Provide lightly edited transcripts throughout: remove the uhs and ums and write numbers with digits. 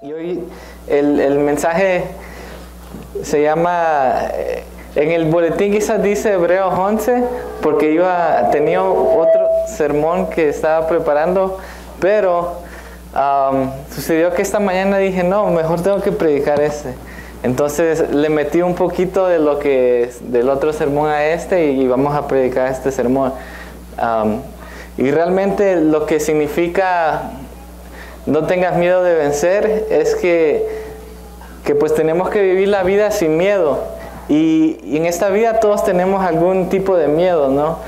Y hoy el mensaje se llama, en el boletín quizás dice Hebreos 11, porque tenía otro sermón que estaba preparando, pero sucedió que esta mañana dije, no, mejor tengo que predicar este. Entonces le metí un poquito de del otro sermón a este y vamos a predicar este sermón. Y realmente lo que significa no tengas miedo de vencer es que pues tenemos que vivir la vida sin miedo. Y en esta vida todos tenemos algún tipo de miedo, ¿no?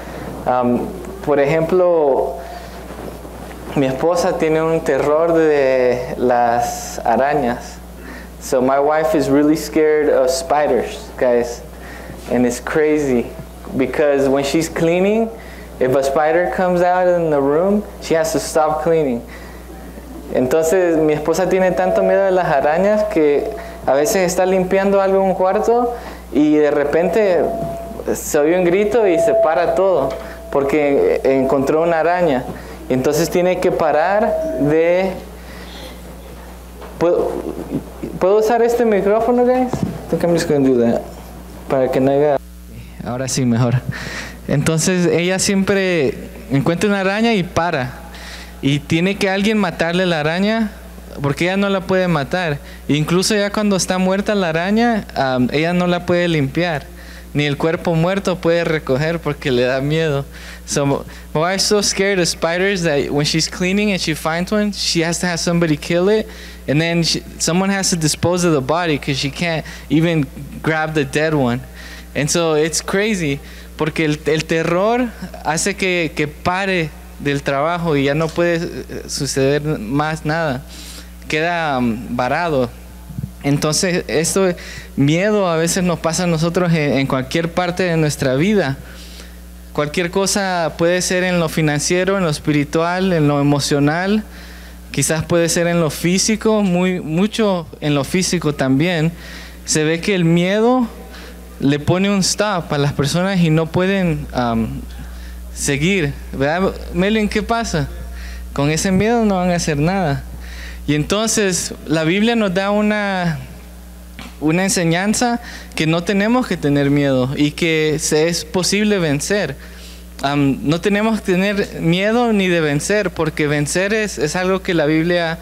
Por ejemplo, mi esposa tiene un terror de las arañas. So my wife is really scared of spiders, guys. And it's crazy because when she's cleaning, if a spider comes out in the room, she has to stop cleaning. Entonces mi esposa tiene tanto miedo de las arañas que a veces está limpiando algo en un cuarto y de repente se oye un grito y se para todo porque encontró una araña. Y entonces tiene que parar de... ¿Puedo usar este micrófono, guys? I think I'm just going to do that. Para que no haya... Ahora sí, mejor. Entonces ella siempre encuentra una araña y para. Y tiene que alguien matarle la araña porque ella no la puede matar. Incluso ya cuando está muerta la araña, ella no la puede limpiar. Ni el cuerpo muerto puede recoger porque le da miedo. So my wife's so scared of spiders that when she's cleaning and she finds one, she has to have somebody kill it. And then someone has to dispose of the body because she can't even grab the dead one. And so it's crazy porque el terror hace que pare del trabajo y ya no puede suceder más nada. Queda varado. Entonces, miedo a veces nos pasa a nosotros en cualquier parte de nuestra vida. Cualquier cosa puede ser en lo financiero, en lo espiritual, en lo emocional. Quizás puede ser en lo físico, mucho en lo físico también. Se ve que el miedo le pone un stop a las personas y no pueden seguir, ¿verdad? Melvin, ¿qué pasa? Con ese miedo no van a hacer nada. Y entonces la Biblia nos da una enseñanza que no tenemos que tener miedo y que es posible vencer. No tenemos que tener miedo ni de vencer, porque vencer es algo que la Biblia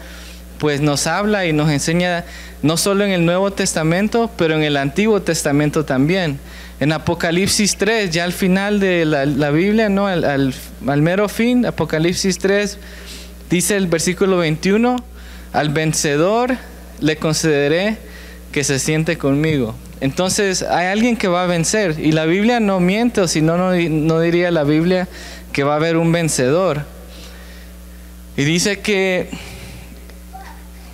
pues nos habla y nos enseña no solo en el Nuevo Testamento, pero en el Antiguo Testamento también. En Apocalipsis 3, ya al final de la Biblia, ¿no? al mero fin, Apocalipsis 3, dice el versículo 21, al vencedor le concederé que se siente conmigo. Entonces hay alguien que va a vencer y la Biblia no miente, o si no, no diría la Biblia que va a haber un vencedor. Y dice que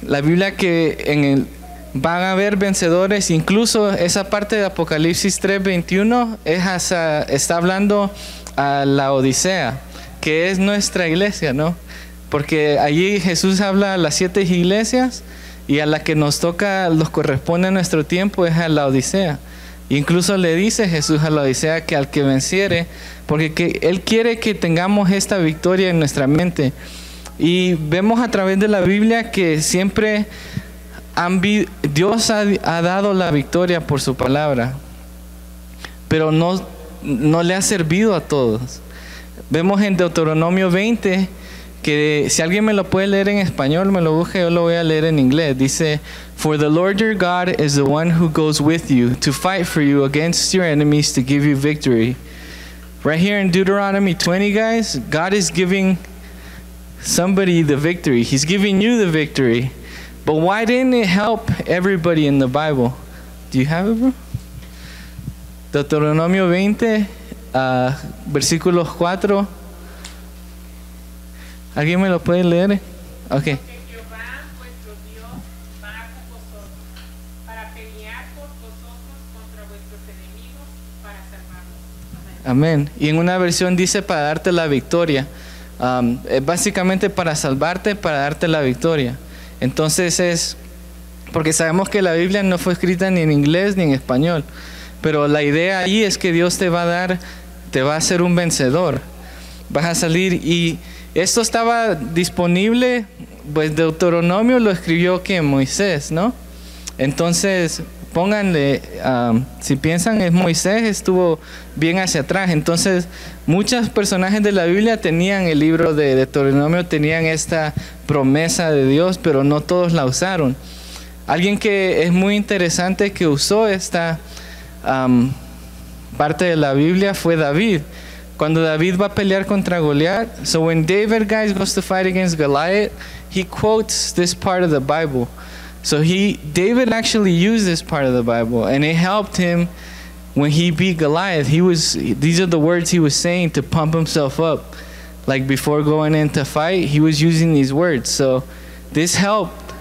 la Biblia que van a haber vencedores, incluso esa parte de Apocalipsis 3:21 está hablando a la Odisea, que es nuestra iglesia, ¿no? Porque allí Jesús habla a las 7 iglesias y a la que nos corresponde a nuestro tiempo es a la Odisea. Incluso le dice Jesús a la Odisea que al que venciere, porque Él quiere que tengamos esta victoria en nuestra mente. Y vemos a través de la Biblia que siempre Dios ha dado la victoria por su palabra, pero no le ha servido a todos. Vemos en Deuteronomio 20 que si alguien me lo puede leer en español, me lo busque, yo lo voy a leer en inglés. Dice, "For the Lord your God is the one who goes with you to fight for you against your enemies to give you victory." Right here in Deuteronomy 20, guys, God is giving somebody the victory. He's giving you the victory. But why didn't it help everybody in the Bible? Do you have it, bro? Deuteronomio 20, versículos 4. ¿Alguien me lo puede leer? Ok. Porque Jehová, vuestro Dios, va con vosotros para pelear por vosotros contra vuestros enemigos, para salvarlos. Amén. Y en una versión dice para darte la victoria. Básicamente para salvarte, para darte la victoria. Entonces porque sabemos que la Biblia no fue escrita ni en inglés ni en español, pero la idea ahí es que Dios te va a hacer un vencedor. Vas a salir, y esto estaba disponible pues Deuteronomio lo escribió que Moisés, ¿no? Entonces, pónganle, si piensan es Moisés, estuvo bien hacia atrás. Entonces, muchos personajes de la Biblia tenían el libro de Deuteronomio, tenían esta promesa de Dios, pero no todos la usaron. Alguien que es muy interesante que usó esta parte de la Biblia fue David. Cuando David va a pelear contra Goliat, so when David, guys, goes to fight against Goliath, he quotes this part of the Bible. So David actually used this part of the Bible, and it helped him when he beat Goliath. These are the words he was saying to pump himself up. Like before going into fight, he was using these words. So this helped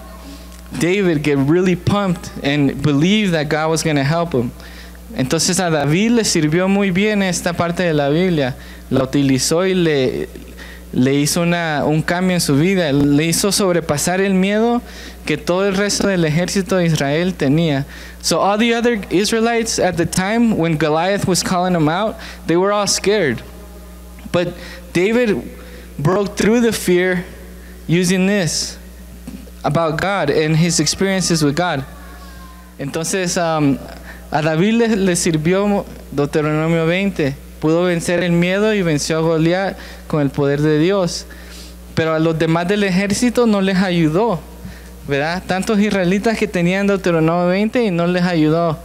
David get really pumped and believe that God was going to help him. Entonces a David le sirvió muy bien esta parte de la Biblia. La utilizó y le hizo un cambio en su vida. Le hizo sobrepasar el miedo que todo el resto del ejército de Israel tenía. So all the other Israelites at the time when Goliath was calling them out, they were all scared. But David broke through the fear using this about God and his experiences with God. Entonces a David le sirvió Deuteronomio 20. Pudo vencer el miedo y venció a Goliat con el poder de Dios. Pero a los demás del ejército no les ayudó, ¿verdad? Tantos israelitas que tenían Deuteronomio 20 y no les ayudó.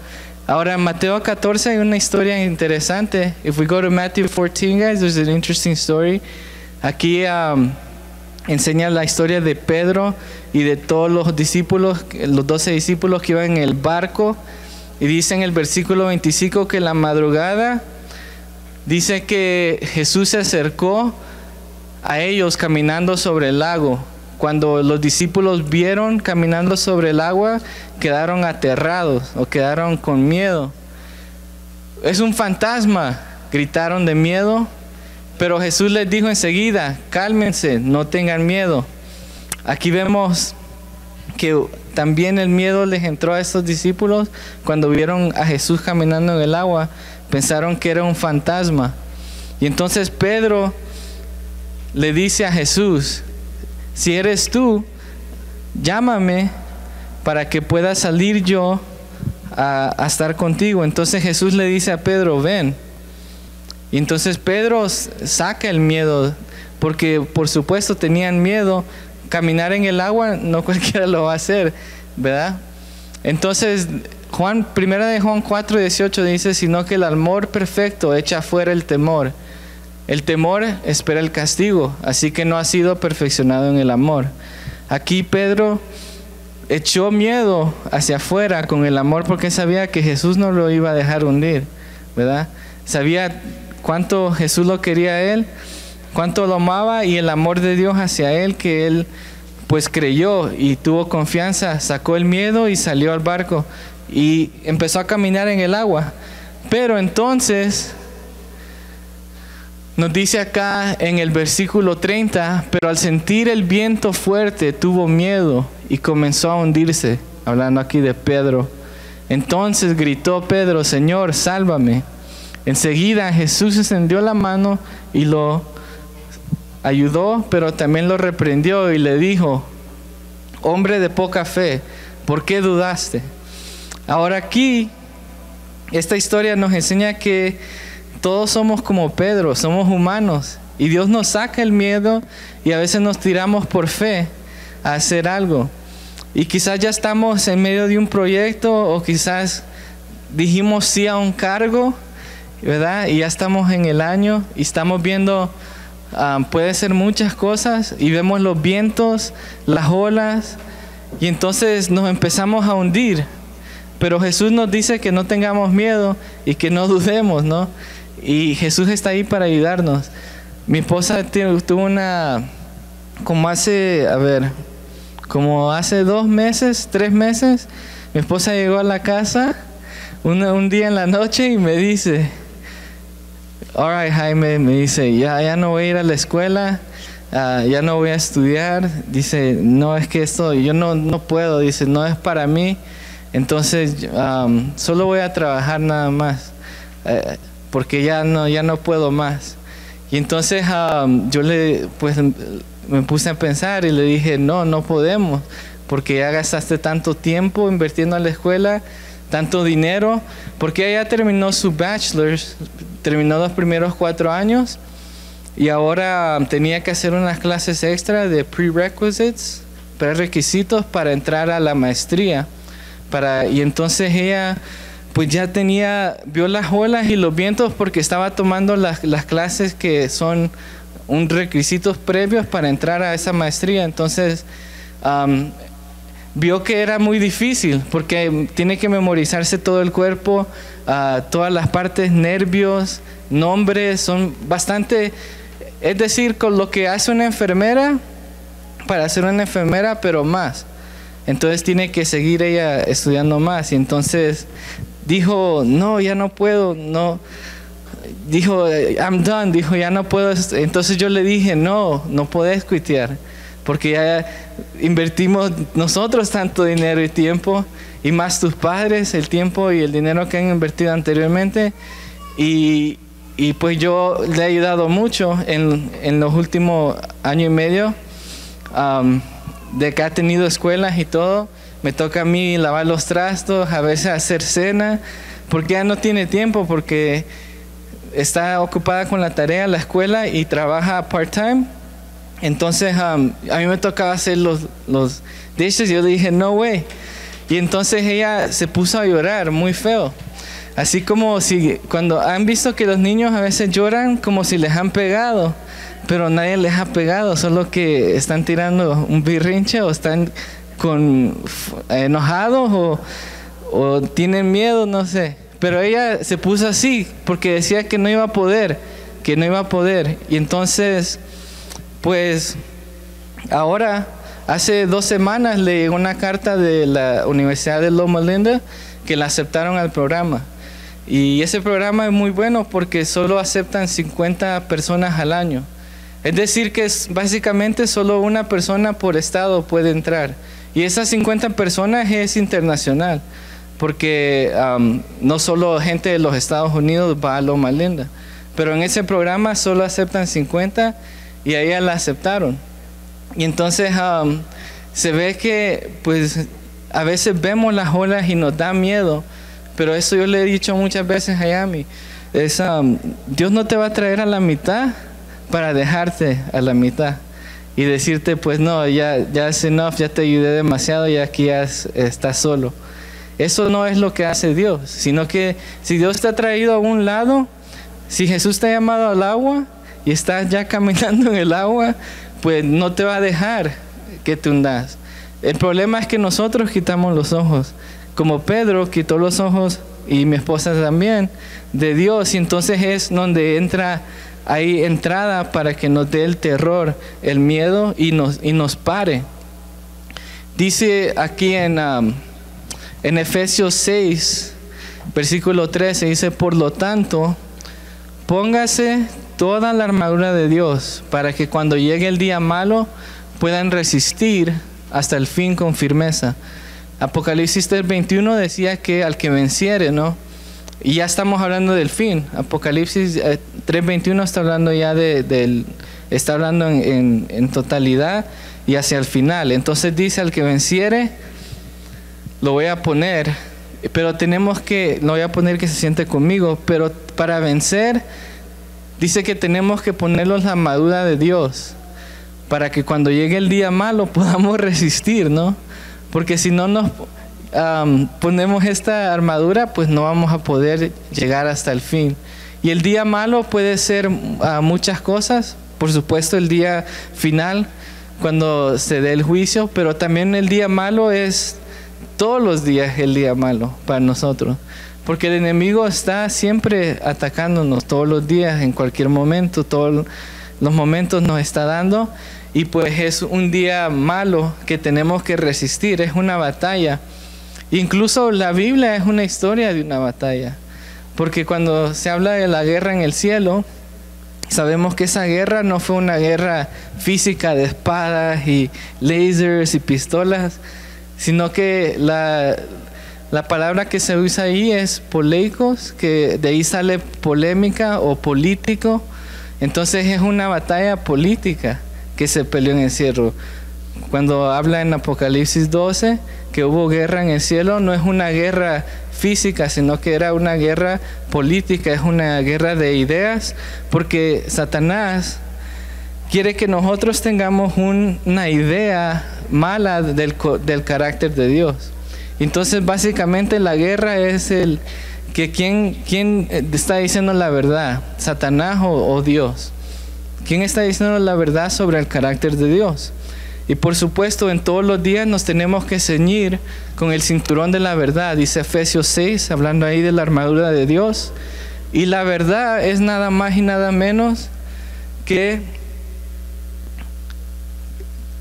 Ahora en Mateo 14 hay una historia interesante. If we go to Matthew 14, guys, there's an interesting story. Aquí enseña la historia de Pedro y de todos los discípulos, los 12 discípulos que iban en el barco. Y dice en el versículo 25 que en la madrugada dice que Jesús se acercó a ellos caminando sobre el lago. Cuando los discípulos vieron caminando sobre el agua, quedaron aterrados o quedaron con miedo. Es un fantasma, gritaron de miedo, pero Jesús les dijo enseguida, cálmense, no tengan miedo. Aquí vemos que también el miedo les entró a estos discípulos cuando vieron a Jesús caminando en el agua. Pensaron que era un fantasma. Y entonces Pedro le dice a Jesús, si eres tú, llámame para que pueda salir yo a estar contigo. Entonces Jesús le dice a Pedro, ven. Y entonces Pedro saca el miedo, porque por supuesto tenían miedo. Caminar en el agua no cualquiera lo va a hacer, ¿verdad? Entonces primera de Juan 4:18 dice, sino que el amor perfecto echa fuera el temor. El temor espera el castigo, así que no ha sido perfeccionado en el amor. Aquí Pedro echó miedo hacia afuera con el amor porque sabía que Jesús no lo iba a dejar hundir, ¿verdad? Sabía cuánto Jesús lo quería a él, cuánto lo amaba, y el amor de Dios hacia él, que él pues creyó y tuvo confianza, sacó el miedo y salió al barco y empezó a caminar en el agua. Pero entonces nos dice acá en el versículo 30, pero al sentir el viento fuerte tuvo miedo y comenzó a hundirse, hablando aquí de Pedro. Entonces gritó Pedro, Señor, sálvame. Enseguida Jesús extendió la mano y lo ayudó, pero también lo reprendió y le dijo, hombre de poca fe, ¿por qué dudaste? Ahora aquí, esta historia nos enseña que todos somos como Pedro, somos humanos, y Dios nos saca el miedo y a veces nos tiramos por fe a hacer algo. Y quizás ya estamos en medio de un proyecto, o quizás dijimos sí a un cargo, ¿verdad? Y ya estamos en el año y estamos viendo, puede ser muchas cosas, y vemos los vientos, las olas, y entonces nos empezamos a hundir. Pero Jesús nos dice que no tengamos miedo y que no dudemos, ¿no? Y Jesús está ahí para ayudarnos. Mi esposa tuvo como hace 2 meses, 3 meses, mi esposa llegó a la casa un día en la noche y me dice, all right, Jaime, me dice, ya no voy a ir a la escuela, ya no voy a estudiar. Dice, no, es que esto, yo no puedo, dice, no es para mí. Entonces, solo voy a trabajar nada más, porque ya no puedo más. Y entonces yo me puse a pensar y le dije, no podemos, porque ya gastaste tanto tiempo invirtiendo en la escuela, tanto dinero, porque ella terminó su bachelor's, terminó los primeros 4 años y ahora tenía que hacer unas clases extra de prerequisitos para entrar a la maestría. Y entonces ella pues ya vio las olas y los vientos porque estaba tomando las clases que son un requisitos previos para entrar a esa maestría. Entonces vio que era muy difícil porque tiene que memorizarse todo el cuerpo, todas las partes, nervios, nombres, son bastante, es decir, con lo que hace una enfermera para ser una enfermera, pero más. Entonces tiene que seguir ella estudiando más. Y entonces dijo, no, ya no puedo, no. Dijo, I'm done, dijo, ya no puedo. Entonces yo le dije, no podés quitear, porque ya invertimos nosotros tanto dinero y tiempo, y más tus padres, el tiempo y el dinero que han invertido anteriormente. Y pues yo le he ayudado mucho en los últimos año y medio, de que ha tenido escuelas y todo. Me toca a mí lavar los trastos, a veces hacer cena, porque ya no tiene tiempo, porque está ocupada con la tarea, la escuela, y trabaja part-time. Entonces a mí me tocaba hacer los dishes y yo le dije, no way. Y entonces ella se puso a llorar muy feo. Así como si cuando han visto que los niños a veces lloran como si les han pegado, pero nadie les ha pegado, solo que están tirando un berrinche o están enojados o tienen miedo, no sé. Pero ella se puso así porque decía que no iba a poder. Y entonces, pues, ahora, hace 2 semanas le llegó una carta de la Universidad de Loma Linda que la aceptaron al programa. Y ese programa es muy bueno porque solo aceptan 50 personas al año. Es decir que básicamente solo una persona por estado puede entrar. Y esas 50 personas es internacional, porque no solo gente de los Estados Unidos va a Loma Linda, pero en ese programa solo aceptan 50 y a ella la aceptaron. Y entonces se ve que pues a veces vemos las olas y nos da miedo, pero eso yo le he dicho muchas veces a Yami, Dios no te va a traer a la mitad para dejarte a la mitad y decirte, pues no, ya es enough, ya te ayudé demasiado y aquí ya estás solo. Eso no es lo que hace Dios, sino que si Dios te ha traído a un lado, si Jesús te ha llamado al agua y estás ya caminando en el agua, pues no te va a dejar que te hundas. El problema es que nosotros quitamos los ojos, como Pedro quitó los ojos, y mi esposa también, de Dios, y entonces es donde hay entrada para que nos dé el terror, el miedo y nos pare. Dice aquí en Efesios 6, versículo 13, dice, por lo tanto, póngase toda la armadura de Dios para que cuando llegue el día malo puedan resistir hasta el fin con firmeza. Apocalipsis 3:21 decía que al que venciere, ¿no? Y ya estamos hablando del fin. Apocalipsis 3:21 está hablando ya está hablando en totalidad y hacia el final. Entonces dice, al que venciere, lo voy a poner, pero lo voy a poner que se siente conmigo, pero para vencer, dice que tenemos que ponernos la armadura de Dios, para que cuando llegue el día malo podamos resistir, ¿no? Porque si no nos ponemos esta armadura, pues no vamos a poder llegar hasta el fin. Y el día malo puede ser muchas cosas, por supuesto el día final, cuando se dé el juicio, pero también el día malo es todos los días el día malo para nosotros, porque el enemigo está siempre atacándonos todos los días, en cualquier momento, todos los momentos nos está dando, y pues es un día malo que tenemos que resistir, es una batalla. Incluso la Biblia es una historia de una batalla, porque cuando se habla de la guerra en el cielo, sabemos que esa guerra no fue una guerra física de espadas y lasers y pistolas, sino que la palabra que se usa ahí es poleikos, que de ahí sale polémica o político. Entonces es una batalla política que se peleó en el cielo. Cuando habla en Apocalipsis 12 que hubo guerra en el cielo, no es una guerra física, sino que era una guerra política, es una guerra de ideas, porque Satanás quiere que nosotros tengamos una idea mala del carácter de Dios. Entonces básicamente la guerra es ¿quién está diciendo la verdad? ¿Satanás o Dios? ¿Quién está diciendo la verdad sobre el carácter de Dios? Y por supuesto, en todos los días nos tenemos que ceñir con el cinturón de la verdad. Dice Efesios 6, hablando ahí de la armadura de Dios. Y la verdad es nada más y nada menos que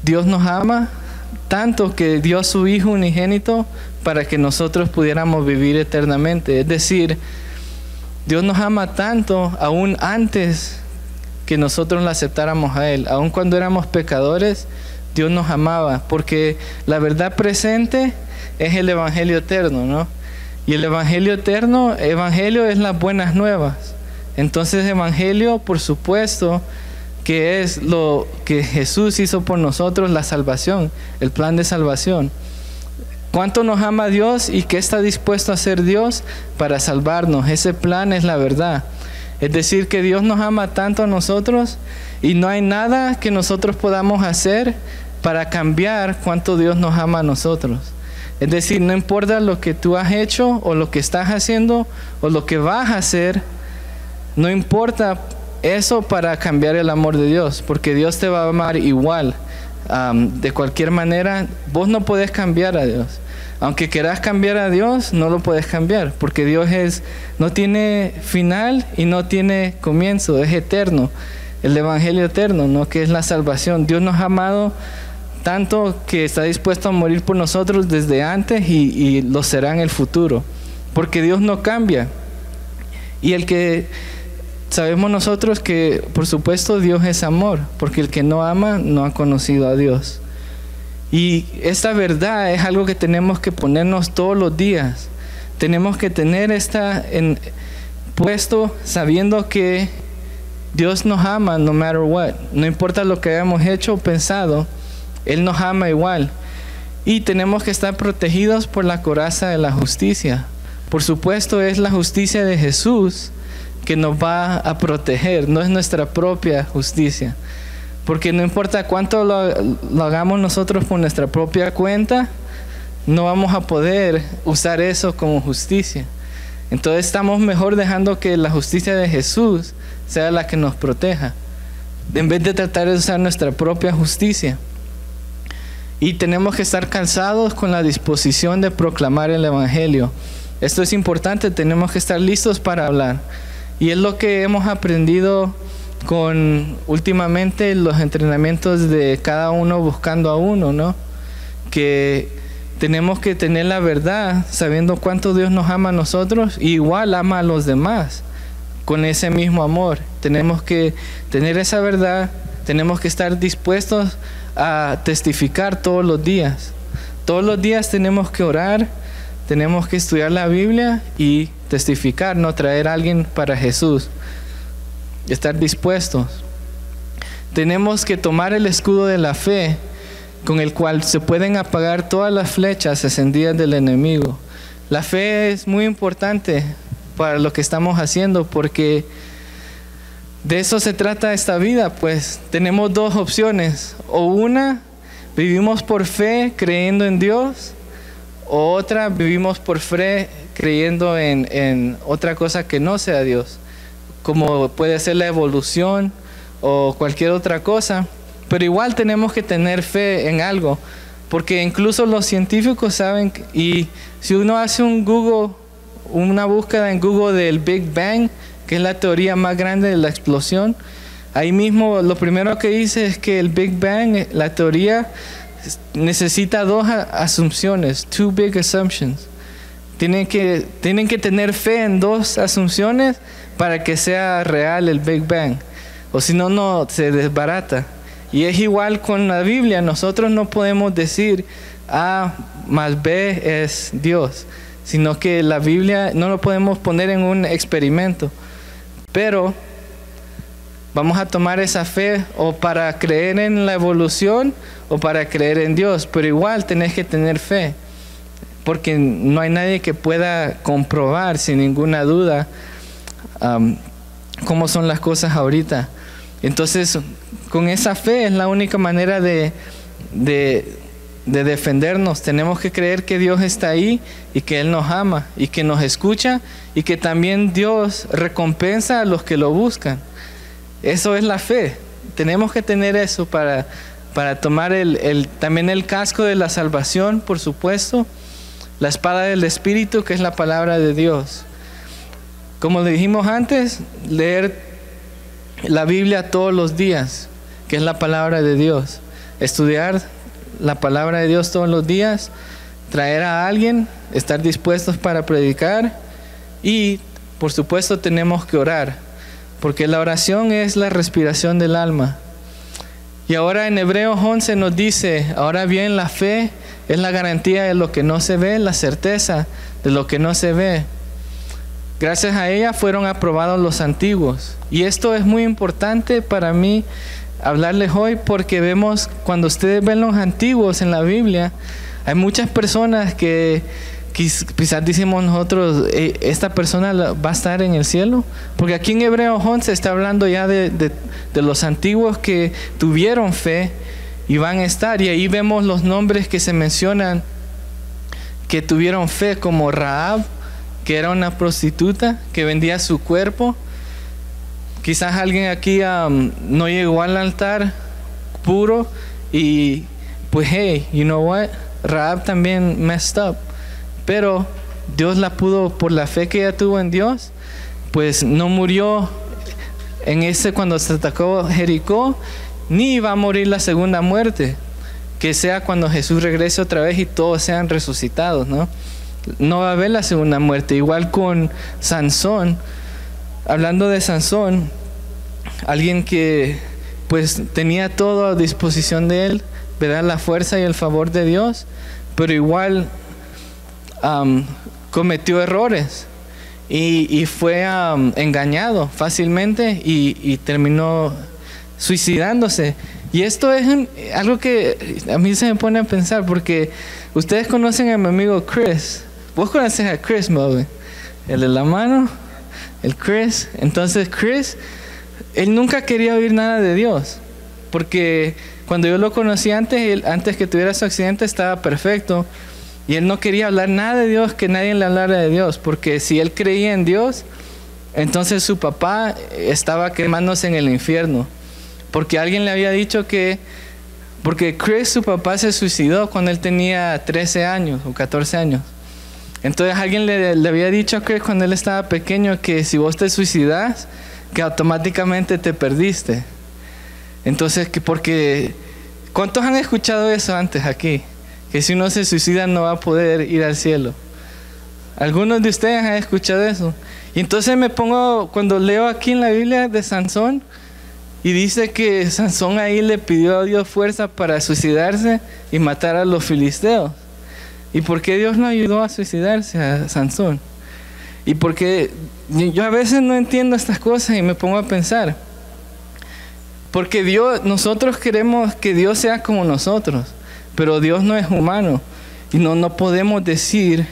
Dios nos ama tanto que dio a su Hijo unigénito para que nosotros pudiéramos vivir eternamente. Es decir, Dios nos ama tanto aún antes que nosotros lo aceptáramos a Él. Aún cuando éramos pecadores, Dios nos amaba, porque la verdad presente es el Evangelio eterno, ¿no? Y el Evangelio eterno, Evangelio es las buenas nuevas. Entonces Evangelio, por supuesto, que es lo que Jesús hizo por nosotros, la salvación, el plan de salvación. ¿Cuánto nos ama Dios y qué está dispuesto a hacer Dios para salvarnos? Ese plan es la verdad. Es decir, que Dios nos ama tanto a nosotros y no hay nada que nosotros podamos hacer para cambiar cuánto Dios nos ama a nosotros. Es decir, no importa lo que tú has hecho o lo que estás haciendo o lo que vas a hacer, no importa eso para cambiar el amor de Dios, porque Dios te va a amar igual. De cualquier manera, vos no podés cambiar a Dios. Aunque quieras cambiar a Dios, no lo puedes cambiar, porque Dios no tiene final y no tiene comienzo, es eterno. El Evangelio eterno, ¿no? Que es la salvación. Dios nos ha amado tanto que está dispuesto a morir por nosotros desde antes y lo será en el futuro, porque Dios no cambia. Y sabemos nosotros que, por supuesto, Dios es amor, porque el que no ama no ha conocido a Dios. Y esta verdad es algo que tenemos que ponernos todos los días. Tenemos que tener puesto sabiendo que Dios nos ama no matter what. No importa lo que hayamos hecho o pensado, Él nos ama igual. Y tenemos que estar protegidos por la coraza de la justicia. Por supuesto, es la justicia de Jesús que nos va a proteger, no es nuestra propia justicia. Porque no importa cuánto lo hagamos nosotros por nuestra propia cuenta, no vamos a poder usar eso como justicia. Entonces estamos mejor dejando que la justicia de Jesús sea la que nos proteja, en vez de tratar de usar nuestra propia justicia. Y tenemos que estar cansados con la disposición de proclamar el Evangelio. Esto es importante, tenemos que estar listos para hablar. Y es lo que hemos aprendido últimamente los entrenamientos de cada uno buscando a uno, ¿no? Que tenemos que tener la verdad, sabiendo cuánto Dios nos ama a nosotros, y igual ama a los demás, con ese mismo amor. Tenemos que tener esa verdad, tenemos que estar dispuestos a testificar todos los días. Todos los días tenemos que orar, tenemos que estudiar la Biblia y testificar, no traer a alguien para Jesús. Estar dispuestos. Tenemos que tomar el escudo de la fe, con el cual se pueden apagar todas las flechas encendidas del enemigo. La fe es muy importante para lo que estamos haciendo, porque de eso se trata esta vida. Pues tenemos dos opciones: o una, vivimos por fe creyendo en Dios, o otra, vivimos por fe creyendo en otra cosa que no sea Dios, como puede ser la evolución o cualquier otra cosa. Pero igual tenemos que tener fe en algo, porque incluso los científicos saben, y si uno hace una búsqueda en Google del Big Bang, que es la teoría más grande de la explosión, ahí mismo lo primero que dice es que el Big Bang, la teoría, necesita dos asunciones, two big assumptions. Tienen que tener fe en dos asunciones para que sea real el Big Bang, o si no, no se desbarata. Y es igual con la Biblia. Nosotros no podemos decir A más B es Dios, sino que la Biblia no lo podemos poner en un experimento. Pero Vamos a tomar esa fe o para creer en la evolución o para creer en Dios, pero igual tenés que tener fe, porque no hay nadie que pueda comprobar sin ninguna duda cómo son las cosas ahorita. Entonces, con esa fe es la única manera de defendernos. Tenemos que creer que Dios está ahí y que Él nos ama y que nos escucha y que también Dios recompensa a los que lo buscan. Eso es la fe. Tenemos que tener eso para tomar también el casco de la salvación, por supuesto, la espada del Espíritu, que es la palabra de Dios. Como le dijimos antes, leer la Biblia todos los días, que es la palabra de Dios. Estudiar la palabra de Dios todos los días, traer a alguien, estar dispuestos para predicar y, por supuesto, tenemos que orar, porque la oración es la respiración del alma. Y ahora en Hebreos 11 nos dice, ahora bien, la fe es la garantía de lo que no se ve, la certeza de lo que no se ve. Gracias a ella fueron aprobados los antiguos. Y esto es muy importante para mí hablarles hoy, porque vemos, cuando ustedes ven los antiguos en la Biblia, hay muchas personas que quizás decimos nosotros, esta persona va a estar en el cielo, porque aquí en Hebreos 11 está hablando ya de los antiguos que tuvieron fe y van a estar, y ahí vemos los nombres que se mencionan que tuvieron fe, como Rahab, que era una prostituta que vendía su cuerpo. Quizás alguien aquí no llegó al altar puro y pues hey, you know what, Rahab también messed up, pero Dios la pudo, por la fe que ella tuvo en Dios, pues no murió cuando se atacó Jericó, ni va a morir la segunda muerte, que sea cuando Jesús regrese otra vez y todos sean resucitados, ¿no? No va a haber la segunda muerte. Igual con Sansón. Hablando de Sansón, alguien que pues tenía todo a disposición de él, ¿verdad? La fuerza y el favor de Dios, pero igual cometió errores y fue engañado fácilmente y terminó suicidándose. Y esto es algo que a mí se me pone a pensar, porque ustedes conocen a mi amigo Chris. Vos conoces a Chris, Melvin, el de la mano, el Chris. Entonces Chris, él nunca quería oír nada de Dios, porque cuando yo lo conocí antes que tuviera su accidente, estaba perfecto, y él no quería hablar nada de Dios, que nadie le hablara de Dios, porque si él creía en Dios, entonces su papá estaba quemándose en el infierno, porque alguien le había dicho porque Chris, su papá, se suicidó cuando él tenía 13 años o 14 años. Entonces alguien le había dicho a Chris cuando él estaba pequeño que si vos te suicidas, que automáticamente te perdiste. Entonces, porque ¿cuántos han escuchado eso antes aquí? Que si uno se suicida no va a poder ir al cielo. ¿Algunos de ustedes han escuchado eso? Y entonces me pongo, cuando leo aquí en la Biblia de Sansón, y dice que Sansón ahí le pidió a Dios fuerza para suicidarse y matar a los filisteos. ¿Y por qué Dios no ayudó a suicidarse a Sansón? Y porque yo a veces no entiendo estas cosas y me pongo a pensar. Porque nosotros queremos que Dios sea como nosotros, pero Dios no es humano. Y no podemos decir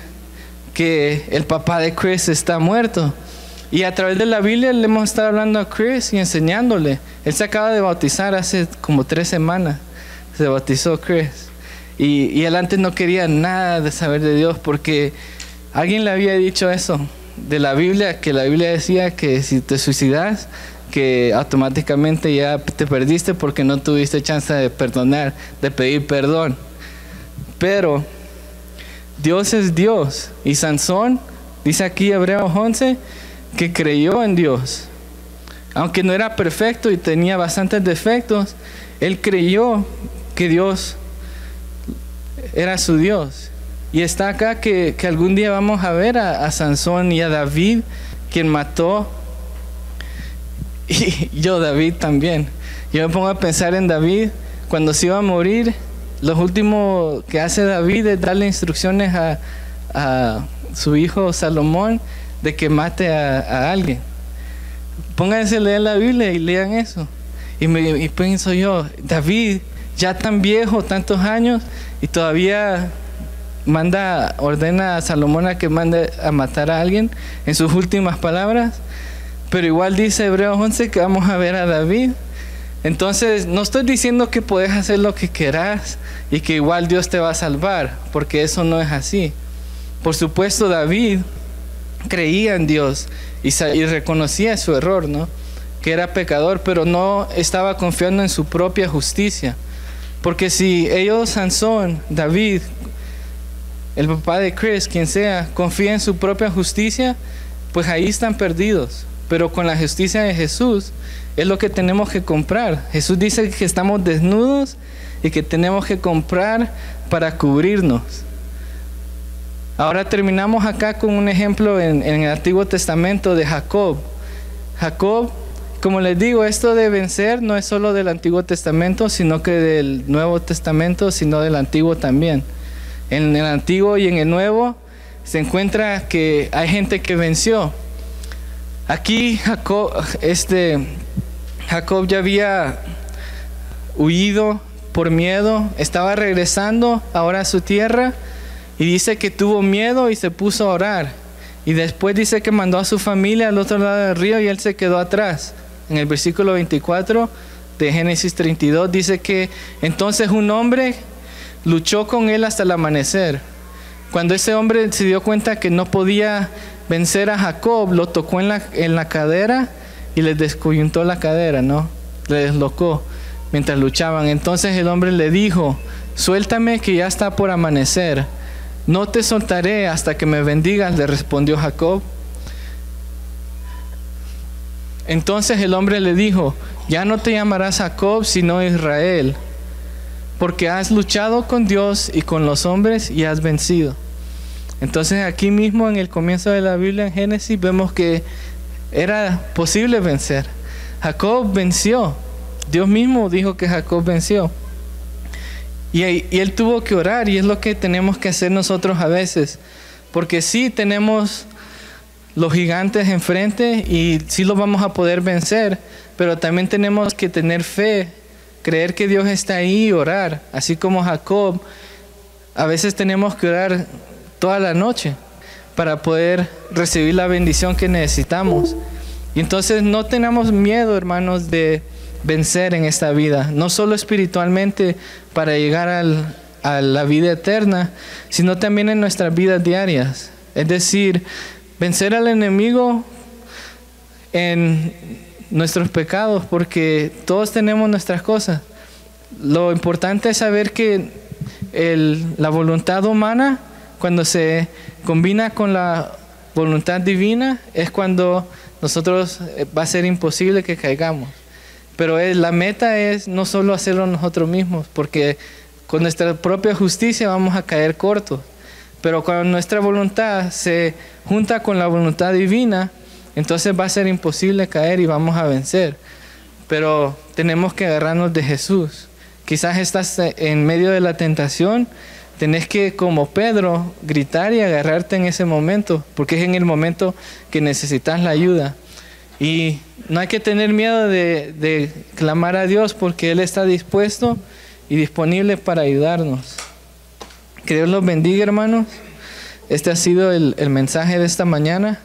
que el papá de Chris está muerto. Y a través de la Biblia le hemos estado hablando a Chris y enseñándole. Él se acaba de bautizar hace como 3 semanas. Se bautizó Chris. Y él antes no quería nada de saber de Dios, porque alguien le había dicho eso de la Biblia, que la Biblia decía que si te suicidas, que automáticamente ya te perdiste porque no tuviste chance de perdonar, de pedir perdón. Pero Dios es Dios, y Sansón, dice aquí Hebreos 11, que creyó en Dios. Aunque no era perfecto y tenía bastantes defectos, él creyó que Dios era su Dios. Y está acá que algún día vamos a ver a Sansón y a David, quien mató. Y David también. Yo me pongo a pensar en David, cuando se iba a morir, lo último que hace David es darle instrucciones a su hijo Salomón de que mate a alguien. Pónganse a leer la Biblia y lean eso. Y pienso yo, David, ya tan viejo, tantos años, y todavía ordena a Salomón a que mande a matar a alguien en sus últimas palabras. Pero igual dice Hebreos 11 que vamos a ver a David. Entonces, no estoy diciendo que puedes hacer lo que quieras y que igual Dios te va a salvar, porque eso no es así. Por supuesto, David creía en Dios y reconocía su error, ¿no? Que era pecador, pero no estaba confiando en su propia justicia. Porque si ellos, Sansón, David, el papá de Chris, quien sea, confía en su propia justicia, pues ahí están perdidos. Pero con la justicia de Jesús es lo que tenemos que comprar. Jesús dice que estamos desnudos y que tenemos que comprar para cubrirnos. Ahora terminamos acá con un ejemplo en el Antiguo Testamento de Jacob. Jacob, como les digo, esto de vencer no es solo del Antiguo Testamento, sino que del Nuevo Testamento, sino del Antiguo también. En el Antiguo y en el Nuevo se encuentra que hay gente que venció. Aquí Jacob ya había huido por miedo, estaba regresando ahora a su tierra y dice que tuvo miedo y se puso a orar. Y después dice que mandó a su familia al otro lado del río y él se quedó atrás. En el versículo 24 de Génesis 32 dice que entonces un hombre luchó con él hasta el amanecer. Cuando ese hombre se dio cuenta que no podía vencer a Jacob, lo tocó en la cadera y le descoyuntó la cadera, ¿no? Le deslocó mientras luchaban. Entonces el hombre le dijo, suéltame que ya está por amanecer. No te soltaré hasta que me bendigas, le respondió Jacob. Entonces el hombre le dijo, ya no te llamarás Jacob, sino Israel, porque has luchado con Dios y con los hombres y has vencido. Entonces aquí mismo en el comienzo de la Biblia, en Génesis, vemos que era posible vencer. Jacob venció. Dios mismo dijo que Jacob venció. Y él tuvo que orar, y es lo que tenemos que hacer nosotros a veces. Porque sí tenemos los gigantes enfrente y sí los vamos a poder vencer, pero también tenemos que tener fe, creer que Dios está ahí y orar. Así como Jacob, a veces tenemos que orar toda la noche para poder recibir la bendición que necesitamos. Y entonces no tenemos miedo, hermanos, de vencer en esta vida, no solo espiritualmente para llegar a la vida eterna, sino también en nuestras vidas diarias. Es decir, vencer al enemigo en nuestros pecados, porque todos tenemos nuestras cosas. Lo importante es saber que la voluntad humana, cuando se combina con la voluntad divina, es cuando nosotros va a ser imposible que caigamos. Pero la meta es no solo hacerlo nosotros mismos, porque con nuestra propia justicia vamos a caer cortos. Pero cuando nuestra voluntad se junta con la voluntad divina, entonces va a ser imposible caer y vamos a vencer. Pero tenemos que agarrarnos de Jesús. Quizás estás en medio de la tentación, tenés que, como Pedro, gritar y agarrarte en ese momento, porque es en el momento que necesitas la ayuda. Y no hay que tener miedo de clamar a Dios, porque Él está dispuesto y disponible para ayudarnos. Que Dios los bendiga, hermanos. Este ha sido el mensaje de esta mañana.